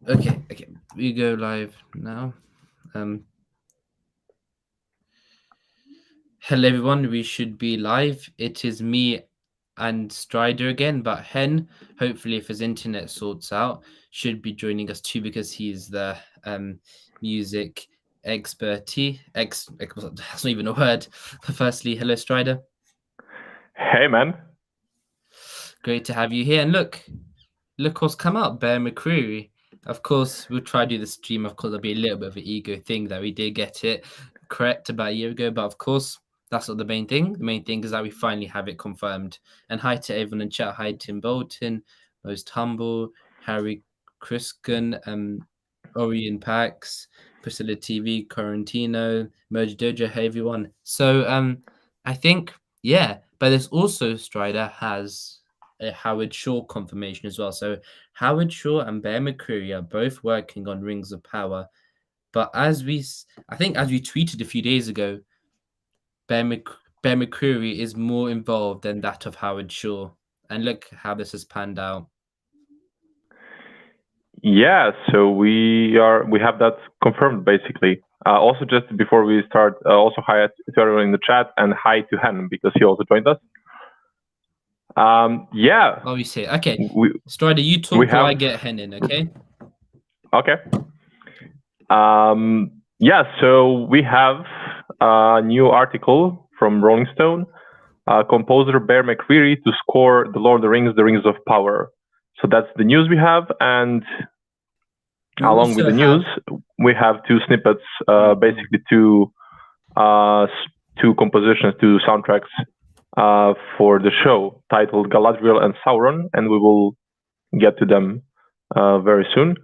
Okay, we go live now. Hello everyone, we should be live. It is me and Strider again, but Hen, hopefully if his internet sorts out, should be joining us too because he's the music that's not even a word. Firstly, hello Strider. Hey, man. Great to have you here. And look what's come up, Bear McCreary. Of course, we'll try to do the stream. Of course, there'll be a little bit of an ego thing that we did get it correct about a year ago. But of course, that's not the main thing. The main thing is that we finally have it confirmed. And hi to everyone in chat. Hi, Tim Bolton, Most Humble, Harry Criskin, Orion Pax, Priscilla TV, Quarantino, Merge Dojo. Hey, everyone. So, I think, yeah, but there's also Strider has a Howard Shaw confirmation as well. So Howard Shaw and Bear McCreary are both working on Rings of Power. But I think as we tweeted a few days ago, Bear, Bear McCreary is more involved than that of Howard Shaw. And look how this has panned out. Yeah, so we have that confirmed basically. Also, just before we start, also hi to everyone in the chat and hi to Hen because he also joined us. Yeah. Oh, we say okay. We Strider, you talk we while I have get Hen in, okay? okay. Yeah, so we have a new article from Rolling Stone. Composer Bear McCreary to score The Lord of the Rings, The Rings of Power. So that's the news we have, and along with the news, we have two snippets, basically two compositions, two soundtracks for the show titled Galadriel and Sauron, and we will get to them very soon.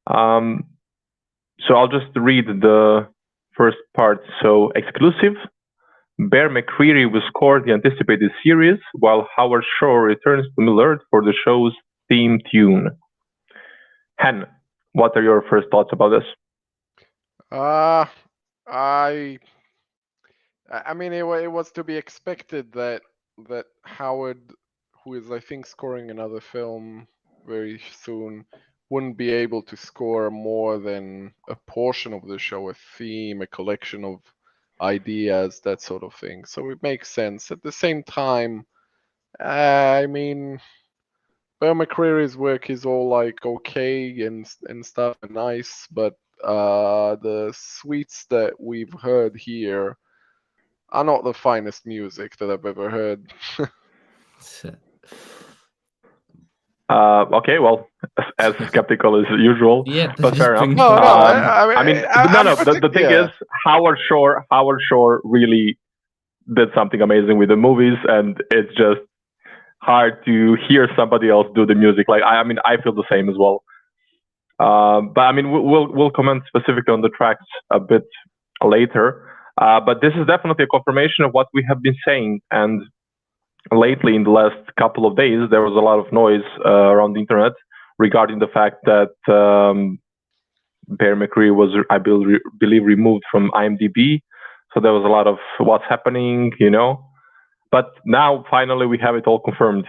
So I'll just read the first part. So exclusive. Bear McCreary will score the anticipated series, while Howard Shaw returns to Middle-earth for the show's theme tune. Hen, what are your first thoughts about this? I mean, it was to be expected that Howard, who is I think scoring another film very soon, wouldn't be able to score more than a portion of the show, a theme, a collection of ideas, that sort of thing. So it makes sense. At the same time, I mean, Bear McCreary's work is all like okay and stuff and nice, but the suites that we've heard here are not the finest music that I've ever heard. Okay, well, as skeptical as usual, Yeah, but fair enough. No, I mean, no. The thing yeah. is, Howard Shore really did something amazing with the movies, and it's just hard to hear somebody else do the music. Like, I mean, I feel the same as well. But I mean, we'll comment specifically on the tracks a bit later. But this is definitely a confirmation of what we have been saying. And lately, in the last couple of days, there was a lot of noise around the internet regarding the fact that Bear McCreary was, I believe, removed from IMDb. So there was a lot of what's happening, you know. But now, finally, we have it all confirmed.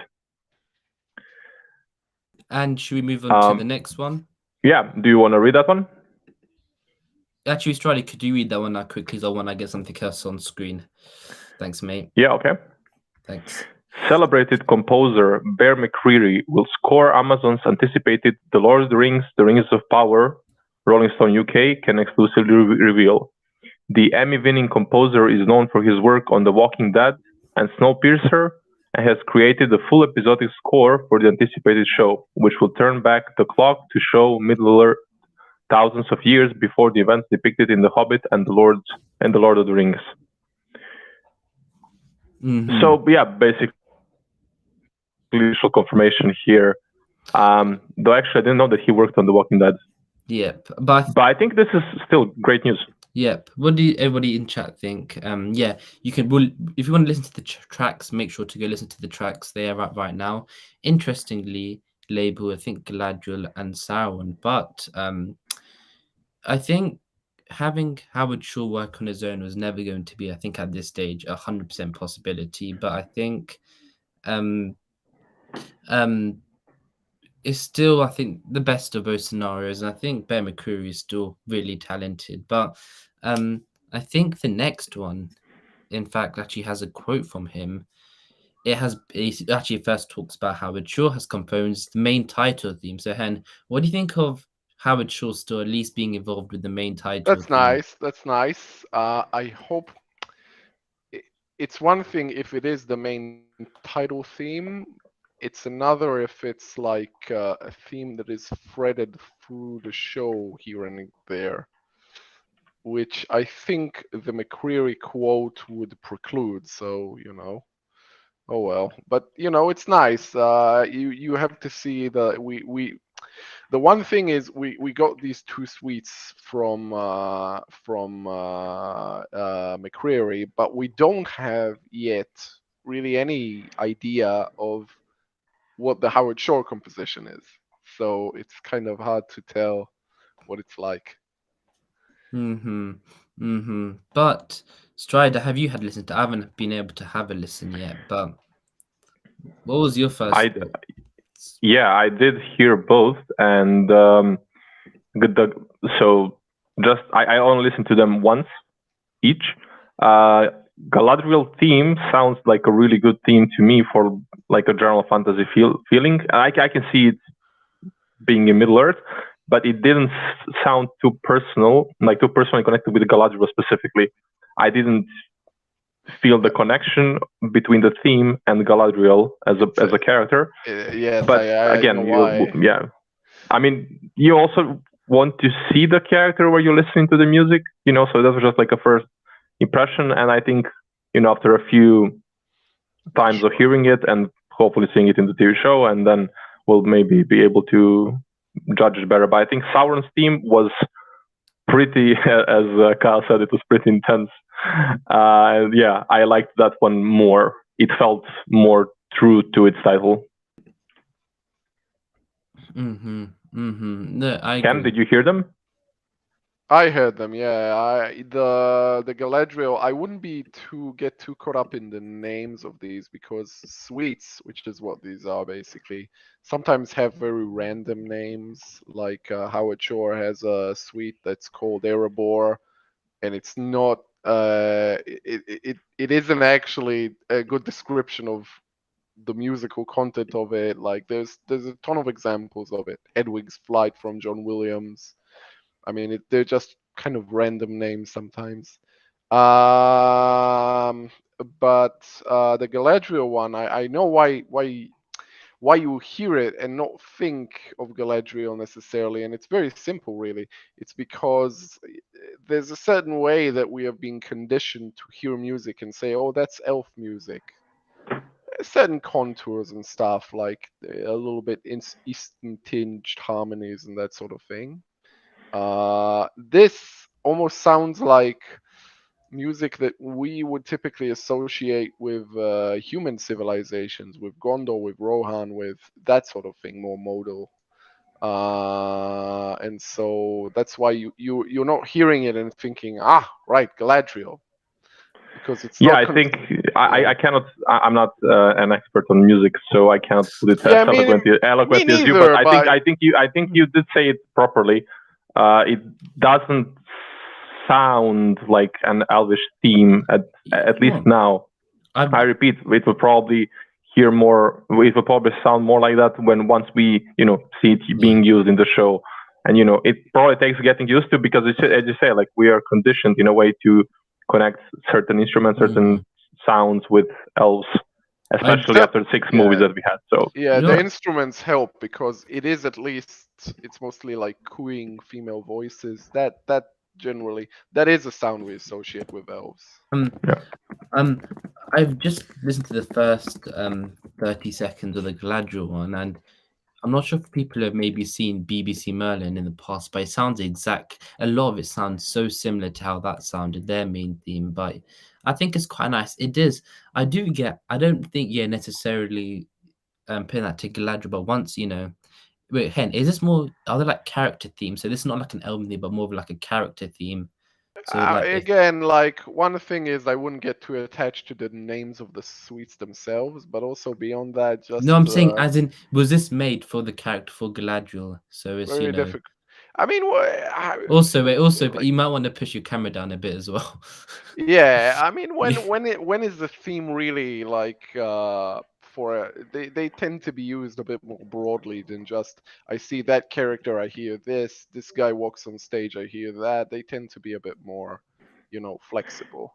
And should we move on to the next one? Yeah. Do you want to read that one? Actually, Strady, could you read that one quickly? Because I want to get something else on screen. Thanks, mate. Yeah, okay. Thanks. Celebrated composer Bear McCreary will score Amazon's anticipated The Lord of the Rings, The Rings of Power, Rolling Stone UK can exclusively reveal. The Emmy-winning composer is known for his work on The Walking Dead and Snowpiercer, and has created a full episodic score for the anticipated show, which will turn back the clock to show Middle-earth thousands of years before the events depicted in The Hobbit and The Lord of the Rings. Mm-hmm. So yeah, basically initial confirmation here. Though actually I didn't know that he worked on The Walking Dead. Yep, but I think this is still great news. Yep. What do everybody in chat think? Yeah, you can. Well, if you want to listen to the tracks, make sure to go listen to the tracks. They are right now. Interestingly, label I think Galadriel and Sauron, but I think having Howard Shaw work on his own was never going to be, I think, at this stage, 100% possibility. But I think it's still, I think, the best of both scenarios, and I think Bear McCreary is still really talented. But I think the next one, in fact, actually has a quote from him. It actually first talks about Howard Shaw has composed the main title theme. So, Hen, what do you think of Howard Shaw still at least being involved with the main title That's theme? nice. That's nice. I hope it's one thing if it is the main title theme. It's another if it's like a theme that is threaded through the show here and there, which I think the McCreary quote would preclude. So, oh well. But it's nice. You have to see the one thing is we got these two suites from McCreary, but we don't have yet really any idea of what the Howard Shore composition is. So it's kind of hard to tell what it's like. But Strider, have you had listen to? I haven't been able to have a listen yet. But what was your first I thought? yeah, I did hear both, and the, so just I only listened to them once each. Uh, Galadriel theme sounds like a really good theme to me for like a general fantasy feeling. I can see it being in Middle Earth, but it didn't sound too personal, like too personally connected with Galadriel specifically. I didn't feel the connection between the theme and Galadriel as a character. Yes, But I again, know why. I mean, you also want to see the character where you're listening to the music, so that was just like a first impression. And I think, after a few times of hearing it and hopefully seeing it in the TV show, and then we'll maybe be able to judge it better. But I think Sauron's theme was pretty, as Kyle said, it was pretty intense. Yeah, I liked that one more. It felt more true to its title. No, I Ken, agree. did you hear them? I heard them, yeah. The Galadriel. I wouldn't get too caught up in the names of these because suites, which is what these are basically, sometimes have very random names. Like Howard Shore has a suite that's called Erebor, and it's not. It isn't actually a good description of the musical content of it. Like there's a ton of examples of it. Edwig's Flight from John Williams. I mean, they're just kind of random names sometimes. But the Galadriel one, I know why you hear it and not think of Galadriel necessarily, and it's very simple, really. It's because there's a certain way that we have been conditioned to hear music and say, "Oh, that's elf music." Certain contours and stuff, like a little bit Eastern tinged harmonies and that sort of thing. This almost sounds like music that we would typically associate with human civilizations, with Gondor, with Rohan, with that sort of thing, more modal. And so that's why you're not hearing it and thinking, right, Galadriel, because it's Yeah, not. I think I cannot. I'm not an expert on music, so I cannot put it as Yeah, me eloquently as you. neither. But I think you did say it properly. It doesn't sound like an Elvish theme at least now. I repeat, it will probably hear more. It will probably sound more like that once we see it being used in the show, and it probably takes getting used to, because it's, as you say, like we are conditioned in a way to connect certain instruments, certain sounds with elves, especially after 6 movies that we had. So the instruments help because it is at least it's mostly like cooing female voices. That generally that is a sound we associate with elves. I've just listened to the first 30 seconds of the Galadriel one, and I'm not sure if people have maybe seen BBC Merlin in the past, but it sounds a lot of it sounds so similar to how that sounded, their main theme, but I think it's quite nice. It is. I don't think, necessarily putting that to Galadriel, but once, wait, Hen, are there like character themes? So this is not like an album theme, but more of like a character theme. So like again, like one thing is I wouldn't get too attached to the names of the suites themselves, but also beyond that, just no, I'm saying as in, was this made for the character for Galadriel? So it's, you very know. difficult. I mean, Also, like, you might want to push your camera down a bit as well. yeah, I mean, Yeah. when is the theme really like they tend to be used a bit more broadly than just I see that character, I hear this guy walks on stage, I hear that. They tend to be a bit more, flexible.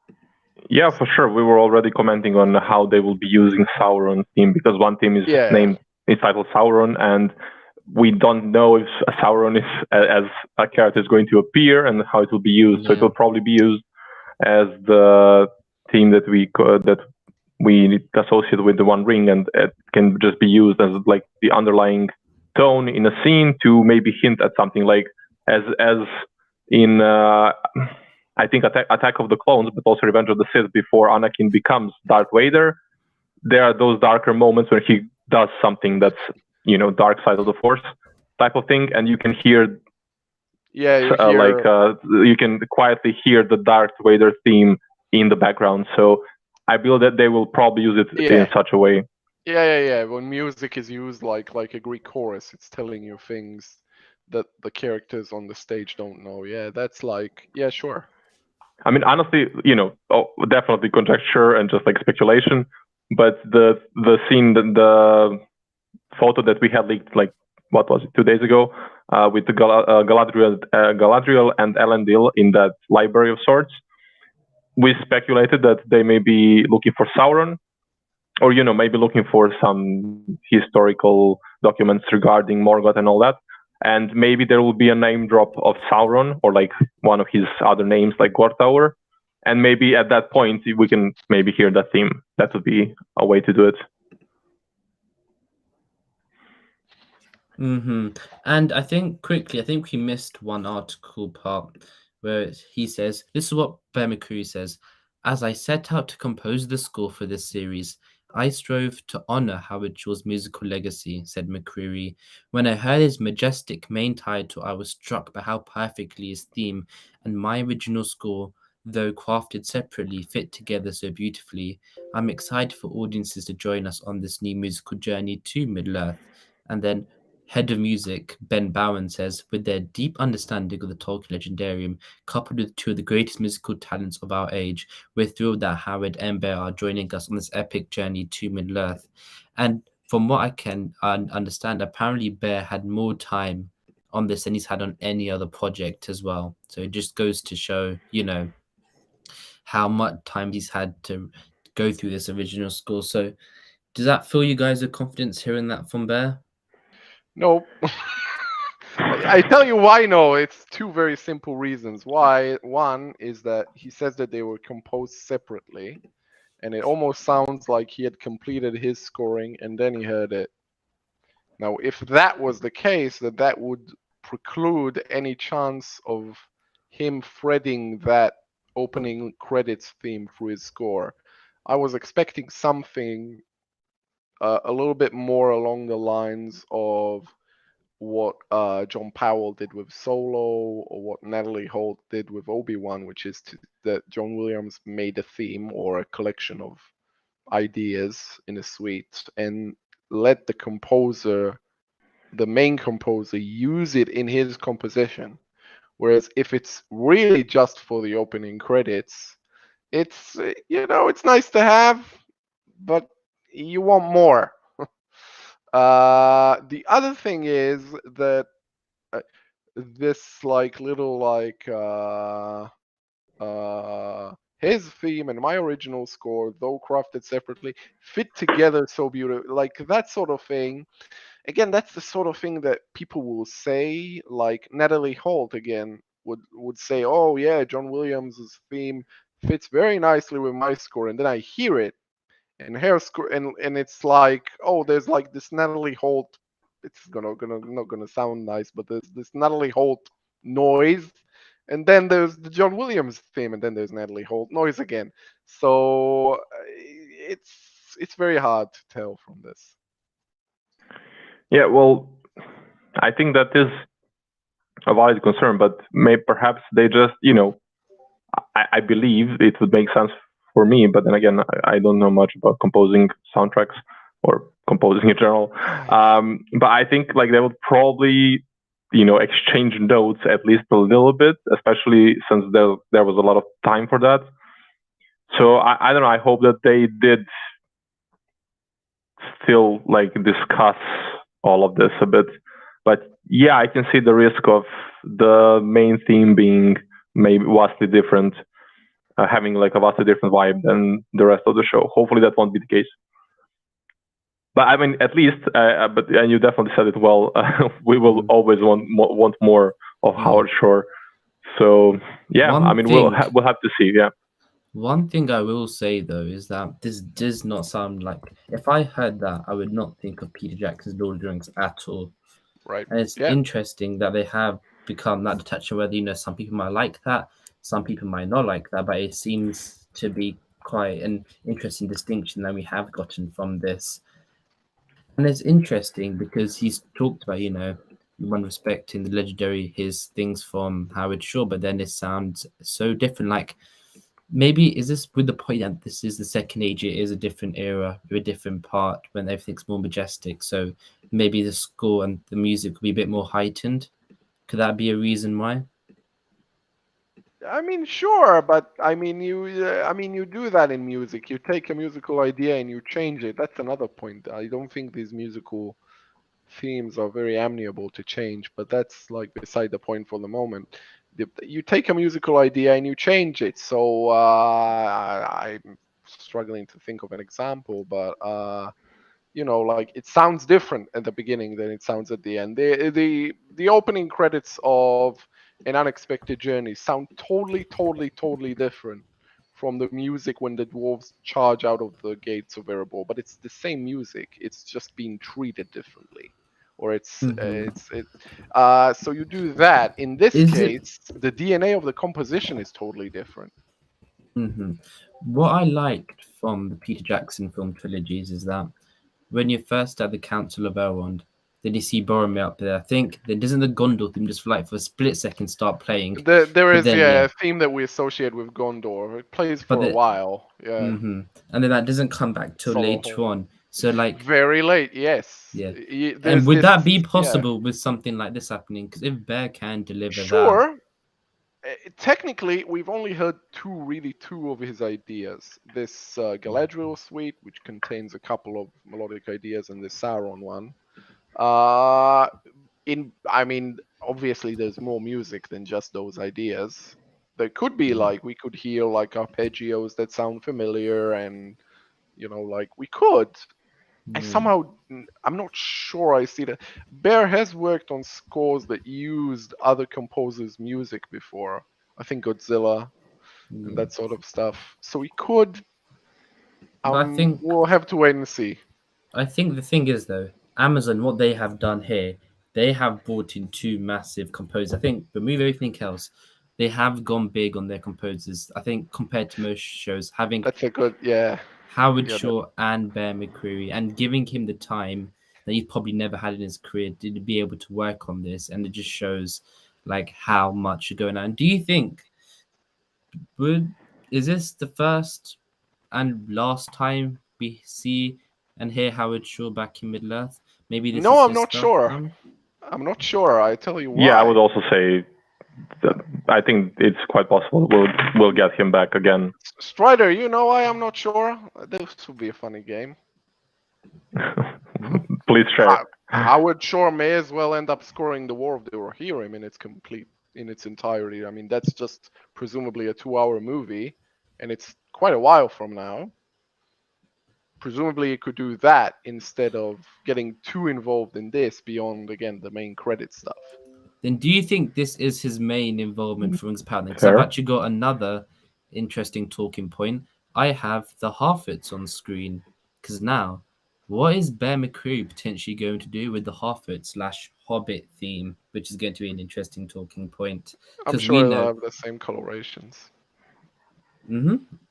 Yeah, for sure. We were already commenting on how they will be using Sauron theme, because one theme is Yeah, titled Sauron, and we don't know if Sauron is as a character is going to appear and how it will be used. So it Yeah. will probably be used as the theme that we associate with the One Ring, and it can just be used as like the underlying tone in a scene to maybe hint at something, like as in I think Attack of the Clones, but also Revenge of the Sith, before Anakin becomes Darth Vader. There are those darker moments where he does something that's, dark side of the Force type of thing, and you can hear, yeah, you hear, you can quietly hear the Darth Vader theme in the background. So I feel that they will probably use it in yeah, such a way. yeah. When music is used like a Greek chorus, it's telling you things that the characters on the stage don't know. Yeah, that's like, yeah, sure. I mean, honestly, definitely conjecture and just like speculation. But the scene, the photo that we had leaked, like what was it, 2 days ago, with the Galadriel and Elendil in that library of sorts, we speculated that they may be looking for Sauron, or maybe looking for some historical documents regarding Morgoth and all that. And maybe there will be a name drop of Sauron, or like one of his other names, like Gortaur. And maybe at that point we can maybe hear that theme. That would be a way to do it. And I think we missed one article part where he says, this is what Bear McCreary says: as I set out to compose the score for this series, I strove to honor Howard Shore's musical legacy, said McCreary. When I heard his majestic main title, I was struck by how perfectly his theme and my original score, though crafted separately, fit together so beautifully. I'm excited for audiences to join us on this new musical journey to Middle-earth. And then Head of music Ben Bowen says, with their deep understanding of the Tolkien legendarium, coupled with two of the greatest musical talents of our age, we're thrilled that Howard and Bear are joining us on this epic journey to Middle-earth. And from what I can understand, apparently Bear had more time on this than he's had on any other project as well. So it just goes to show, how much time he's had to go through this original score. So does that fill you guys with confidence hearing that from Bear? No. I tell you why no. It's two very simple reasons. Why? One is that he says that they were composed separately, and it almost sounds like he had completed his scoring and then he heard it. Now, if that was the case, that would preclude any chance of him threading that opening credits theme through his score. I was expecting something a little bit more along the lines of what John Powell did with Solo, or what Natalie Holt did with Obi-Wan, which is that John Williams made a theme or a collection of ideas in a suite and let the main composer, use it in his composition. Whereas if it's really just for the opening credits, it's it's nice to have, but you want more. The other thing is that this like little like his theme and my original score, though crafted separately, fit together so beautifully. Like that sort of thing. Again, that's the sort of thing that people will say. Like Natalie Holt again would say, "Oh yeah, John Williams' theme fits very nicely with my score," and then I hear it and her score, and it's like, oh, there's like this Natalie Holt. It's gonna not gonna sound nice, but there's this Natalie Holt noise, and then there's the John Williams theme, and then there's Natalie Holt noise again. So it's very hard to tell from this. Yeah, well, I think that is a valid concern, but perhaps they just, I believe it would make sense for me, but then again, I don't know much about composing soundtracks or composing in general. But I think like they would probably, exchange notes at least a little bit, especially since there was a lot of time for that. So I don't know. I hope that they did still like discuss all of this a bit. But yeah, I can see the risk of the main theme being maybe vastly different, having like a vastly different vibe than the rest of the show. Hopefully that won't be the case. But I mean, at least, and you definitely said it well. We will always want more of Howard Shore. So yeah, I mean, we'll have to see. Yeah. One thing I will say though is that this does not sound like. If I heard that, I would not think of Peter Jackson's Lord of the Rings at all. Right. And it's interesting that they have become that detached. Whether some people might like that, some people might not like that, but it seems to be quite an interesting distinction that we have gotten from this. And it's interesting because he's talked about, one respecting the legendary his things from Howard Shore, but then it sounds so different. Like maybe is this with the point that this is the second age? It is a different era, a different part when everything's more majestic. So maybe the score and the music will be a bit more heightened. Could that be a reason why? I mean, sure, but I mean, you do that in music. You take a musical idea and you change it. That's another point. I don't think these musical themes are very amenable to change, but that's like beside the point for the moment. You take a musical idea and you change it. So I'm struggling to think of an example, but like it sounds different at the beginning than it sounds at the end. The opening credits of An Unexpected Journey sound totally different from the music when the dwarves charge out of the gates of Erebor, but it's the same music. It's just being treated differently, or so you do that. In this case, the DNA of the composition is totally different. What I liked from the Peter Jackson film trilogies is that when you're first at the Council of Elrond, then you see Boromir up there. I think then doesn't the Gondor theme just for a split second start playing? There is a theme that we associate with Gondor. It plays for a while, yeah. And then that doesn't come back till later on. So like very late, yes. Yeah. And would that be possible with something like this happening? Because if Bear can deliver that. Technically, we've only heard two of his ideas. This Galadriel suite, which contains a couple of melodic ideas, and the Sauron one. Obviously, there's more music than just those ideas. There could be we could hear arpeggios that sound familiar, and we could. I'm not sure I see that. Bear has worked on scores that used other composers' music before. I think Godzilla and that sort of stuff. So we could. I think we'll have to wait and see. I think the thing is though, Amazon, what they have done here, they have brought in two massive composers. I think remove everything else, they have gone big on their composers. I think compared to most shows, having that's a good Howard Shore and Bear McCreary, and giving him the time that he's probably never had in his career to be able to work on this, and it just shows how much is going on. Do you think is this the first and last time we see and hear Howard Shore back in Middle Earth? Maybe this. No, I'm not sure. I'm not sure. I tell you why. Yeah, I would also say that I think it's quite possible we'll get him back again. Strider, you know why I'm not sure? This would be a funny game. Please share. Howard Shore may as well end up scoring the War of the Rohirrim in its entirety. I mean, that's just presumably a 2-hour movie, and it's quite a while from now. Presumably, it could do that instead of getting too involved in this beyond, again, the main credit stuff. Then do you think this is his main involvement for Rings of Power? Because I've actually got another interesting talking point. I have the Harfoots on screen. Because now, what is Bear McCreary potentially going to do with the Harfoot/Hobbit theme, which is going to be an interesting talking point? I'm sure they'll have the same colorations.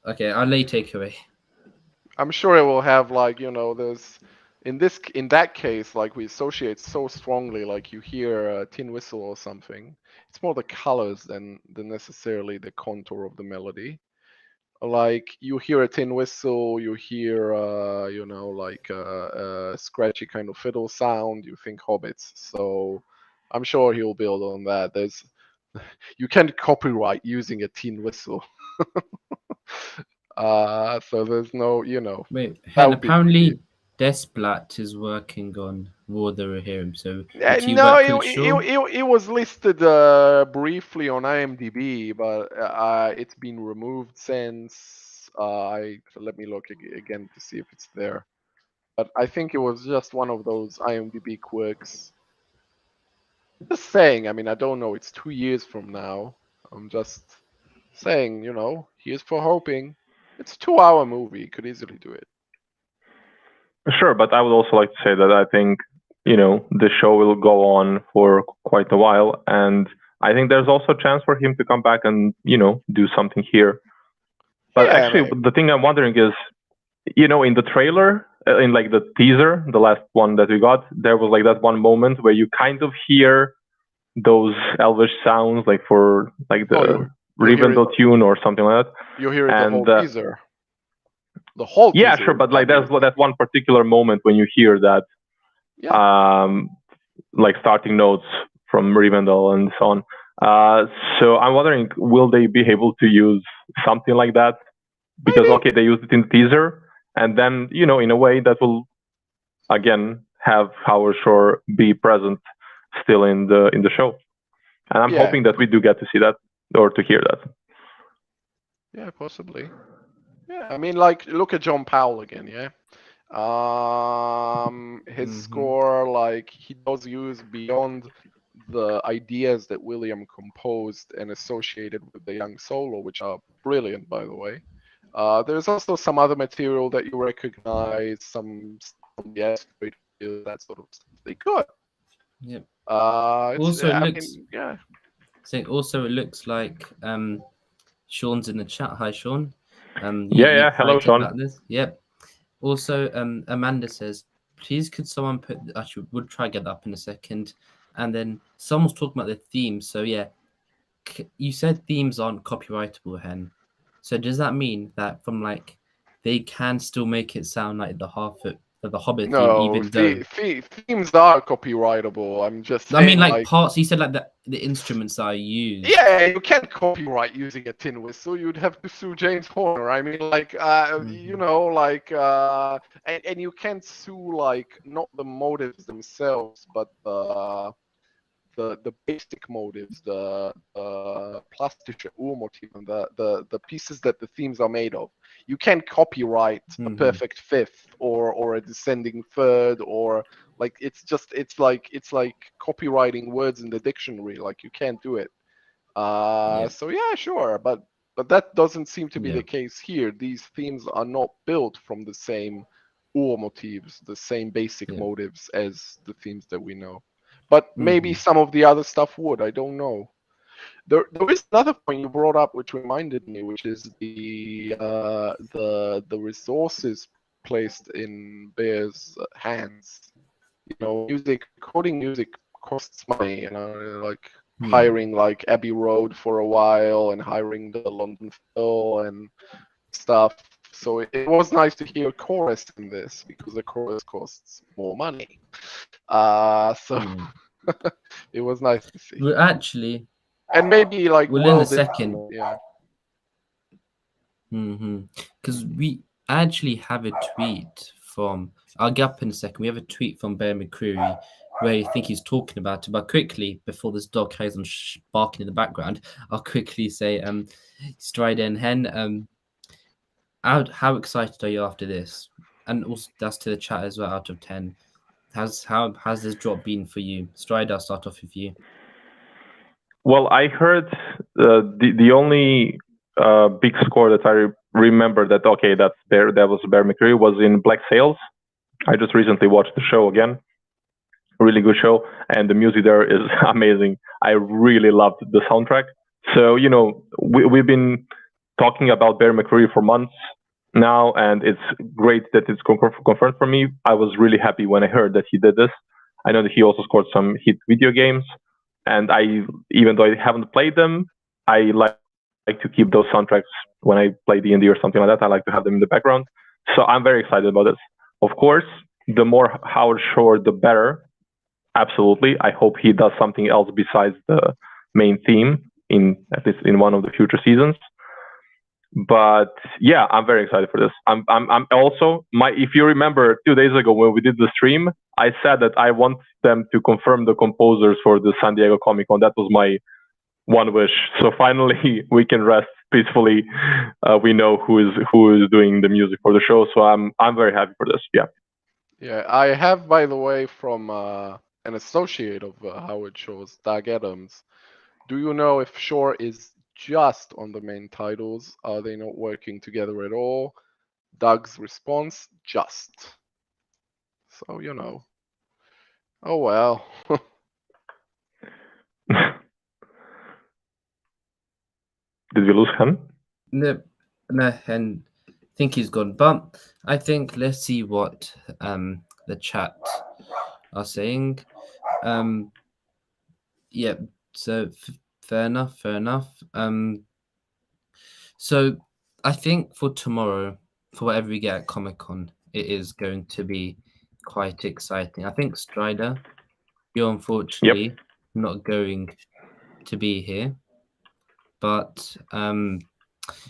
Okay, I'll take away. I'm sure it will have there's in that case, like we associate so strongly, like you hear a tin whistle or something. It's more the colors than necessarily the contour of the melody. Like you hear a tin whistle, you hear like a scratchy kind of fiddle sound. You think hobbits. So I'm sure he'll build on that. You can't copyright using a tin whistle. So there's no, Wait, that Hen, would be apparently Desplat is working on War the Rohirrim, so would you no, work with Sean? it was listed briefly on IMDb, but it's been removed since. Let me look again to see if it's there. But I think it was just one of those IMDb quirks. Just saying. I mean, I don't know. It's 2 years from now. I'm just saying. Here's for hoping. It's a 2-hour movie. You could easily do it. Sure, but I would also like to say that I think, the show will go on for quite a while, and I think there's also a chance for him to come back and, do something here. But Yeah, actually, maybe. the thing I'm wondering is, in the trailer, in like the teaser, the last one that we got, there was like that one moment where you kind of hear those Elvish sounds, like for like the Rivendell tune or something like that. You hear it And the whole teaser. The whole teaser. yeah, sure, but like there's that one particular moment when you hear that, like starting notes from Rivendell and so on. So I'm wondering, will they be able to use something like that? Because Maybe. okay, they used it in the teaser, and then in a way that will again have Howard Shore be present still in the show, and I'm hoping that we do get to see that or to hear that. Yeah, possibly. Yeah, I mean, like, look at John Powell again, yeah? His score, like, he does use beyond the ideas that William composed and associated with the young solo, which are brilliant, by the way. There's also some other material that you recognize, some the asteroid field, that sort of stuff. They could. Yep. Also, it looks like Sean's in the chat. Hi, Sean. Yeah. Hello, Sean. About this. Yep. Also, Amanda says, please could someone put... Actually, we'll try to get that up in a second. And then someone's talking about the themes. So, yeah, you said themes aren't copyrightable, Hen. So does that mean that from, like, they can still make it sound like the Hobbit theme, even though... themes are copyrightable. I'm just saying, I mean, like parts, you said like the instruments are used. Yeah, you can't copyright using a tin whistle. You'd have to sue James Horner. I mean, like, and you can't sue, like, not the motives themselves, but the basic motives, the plastische Urmotiv, and the pieces that the themes are made of. You can't copyright a perfect fifth or a descending third, or like it's like copywriting words in the dictionary. Like, you can't do it. So yeah, sure, but that doesn't seem to be the case here. These themes are not built from the same Urmotivs, the same basic motives as the themes that we know. But maybe some of the other stuff would. I don't know. There is another point you brought up which reminded me, which is the resources placed in Bear's hands. Recording music costs money. Like hiring like Abbey Road for a while and hiring the London Phil and stuff. So it was nice to hear a chorus in this because the chorus costs more money. It was nice to see. Well, actually, and maybe like in a second. Yeah. Because we actually have a tweet from. I'll get up in a second. We have a tweet from Bear McCreary where I think he's talking about it. But quickly, before this dog carries on barking in the background, I'll quickly say, Strider and Hen, how excited are you after this? And also that's to the chat as well. Out of 10, how has this drop been for you? Strider, I'll start off with you. Well, I heard the only big score that I remember that that was Bear McCreary was in Black Sails. I just recently watched the show again. Really good show, and the music there is amazing. I really loved the soundtrack. So we've been talking about Bear McCreary for months, now, and it's great that it's confirmed for me. I was really happy when I heard that he did this. I know that he also scored some hit video games, and even though I haven't played them, I like to keep those soundtracks when I play D&D or something like that. I like to have them in the background. So I'm very excited about this. Of course, the more Howard Shore, the better. Absolutely. I hope he does something else besides the main theme, at least in one of the future seasons. But yeah, I'm very excited for this. I'm also if you remember 2 days ago when we did the stream, I said that I want them to confirm the composers for the San Diego Comic Con. That was my one wish. So finally we can rest peacefully. We know who is doing the music for the show. So I'm very happy for this. Yeah. Yeah, I have, by the way, from an associate of Howard Shore's, Doug Adams. Do you know if Shore is just on the main titles? Are they not working together at all? Doug's response, just. So, you know. Oh, well. Did we lose him? No, and I think he's gone. But I think let's see what the chat are saying. Yeah, so fair enough. So I think for tomorrow, for whatever we get at Comic-Con, it is going to be quite exciting. I think Strider, you're unfortunately not going to be here, but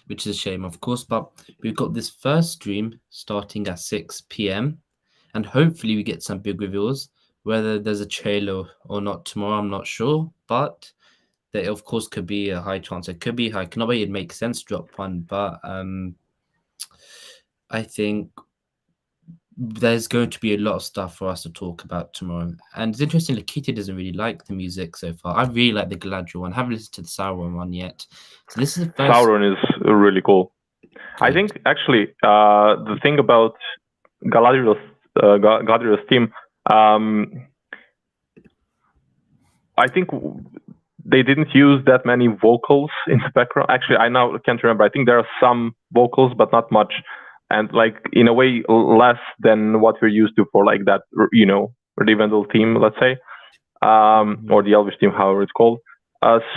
which is a shame, of course. But we've got this first stream starting at 6 p.m. and hopefully we get some big reveals. Whether there's a trailer or not tomorrow, I'm not sure, but there of course could be a high chance. It could be high. Not it makes sense to drop one, but I think there's going to be a lot of stuff for us to talk about tomorrow. And it's interesting, Lakita doesn't really like the music so far. I really like the Galadriel one. I haven't listened to the Sauron one yet. So this is the first. Sauron is really cool. Great. I think actually the thing about Galadriel's theme, I think they didn't use that many vocals in the background. Actually, I now can't remember. I think there are some vocals, but not much. And like in a way less than what we're used to for like that, you know, Rivendell theme, let's say, or the Elvish theme, however it's called.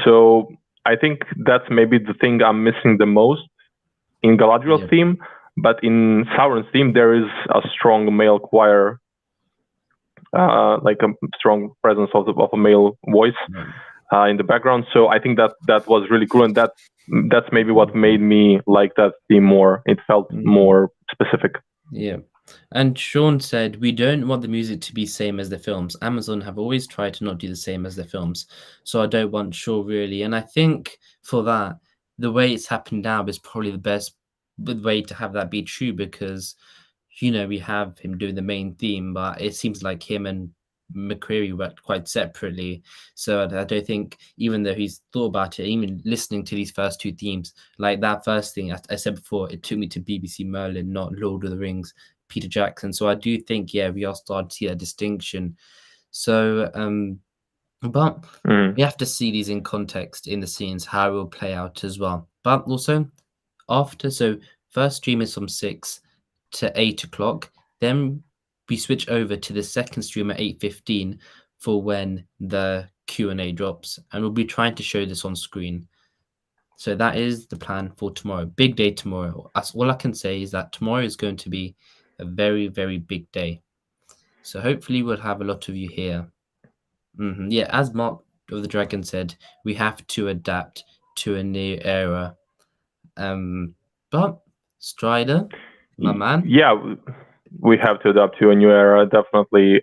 So I think that's maybe the thing I'm missing the most in Galadriel's theme. But in Sauron's theme, there is a strong male choir, like a strong presence of a male voice in the background. So I think that was really cool, and that's maybe what made me like that theme more. It felt more specific. Yeah. And Sean said, we don't want the music to be same as the films. Amazon have always tried to not do the same as the films. So I don't want Shaw really. And I think for that, the way it's happened now is probably the best way to have that be true, because, you know, we have him doing the main theme, but it seems like him and McCreary worked quite separately. So I don't think, even though he's thought about it, even listening to these first two themes, like that first thing I said before, it took me to BBC Merlin, not Lord of the Rings, Peter Jackson. So I do think, we are starting to see that distinction. So, but we have to see these in context in the scenes, how it will play out as well. But also after, so first stream is from 6 to 8 o'clock. Then we switch over to the second stream at 8:15 for when the Q&A drops. And we'll be trying to show this on screen. So that is the plan for tomorrow. Big day tomorrow. That's all I can say, is that tomorrow is going to be a very, very big day. So hopefully we'll have a lot of you here. Yeah, as Mark of the Dragon said, we have to adapt to a new era. But Strider, my man. Yeah, we have to adapt to a new era, definitely.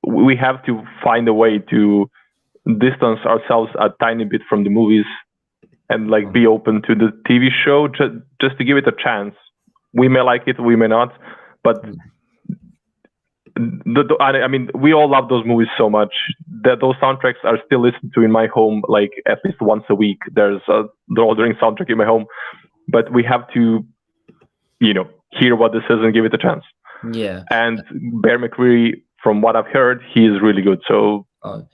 We have to find a way to distance ourselves a tiny bit from the movies and like be open to the TV show, just to give it a chance. We may like it, we may not, but I mean, we all love those movies so much that those soundtracks are still listened to in my home, like at least once a week. There's the Lord of the Rings soundtrack in my home, but we have to, you know, hear what this is and give it a chance. Yeah. And Bear McCreary, from what I've heard, he is really good. So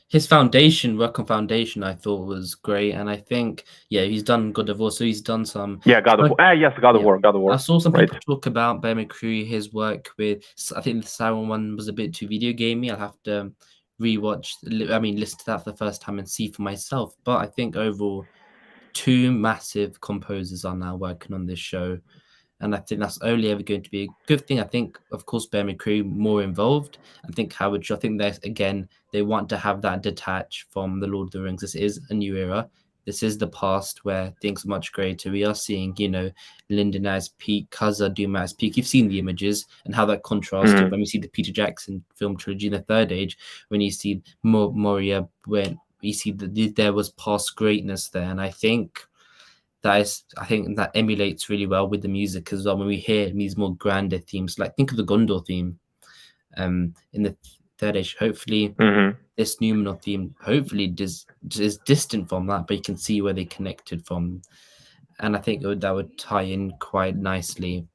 his work on Foundation, I thought was great, and I think he's done God of War. So he's done some God of War. Yes, God of War. God of War. I saw some people talk about Bear McCreary, his work with. I think the Siren one was a bit too video gamey. I'll have to listen to that for the first time and see for myself. But I think overall, 2 massive composers are now working on this show. And I think that's only ever going to be a good thing. I think, of course, Bear McCreary more involved. I think Howard Shaw, I think they want to have that detach from the Lord of the Rings. This is a new era. This is the past where things are much greater. We are seeing, Lyndon as peak, Kaza Duma as peak. You've seen the images and how that contrasted when we see the Peter Jackson film trilogy in the Third Age, when you see Moria, when you see that there was past greatness there. And I think that emulates really well with the music as well. When we hear these more grander themes, like think of the Gondor theme in the Third Age. Hopefully, this Numenor theme hopefully is distant from that, but you can see where they connected from, and I think that would tie in quite nicely.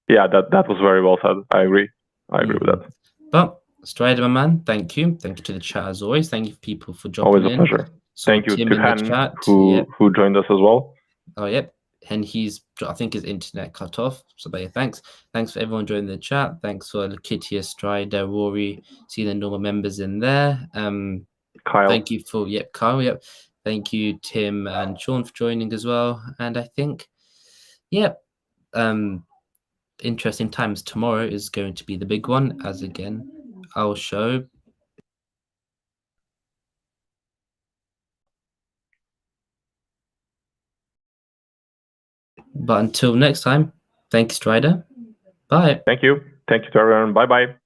Yeah, that was very well said. I agree with that. But Strider, my man, thank you to the chat as always. Thank you people for dropping in. Always a pleasure. Thank you Tim to in Han, the chat, who joined us as well. Oh, yep. And I think his internet cut off. So, but thanks for everyone joining the chat. Thanks for Kitty, Strider, Rory, see the normal members in there. Kyle. Thank you for Kyle. Yep. Thank you, Tim and Sean, for joining as well. And I think, interesting times. Tomorrow is going to be the big one, as again I'll show. But until next time, thank you, Strider. Bye. Thank you. Thank you to everyone. Bye-bye.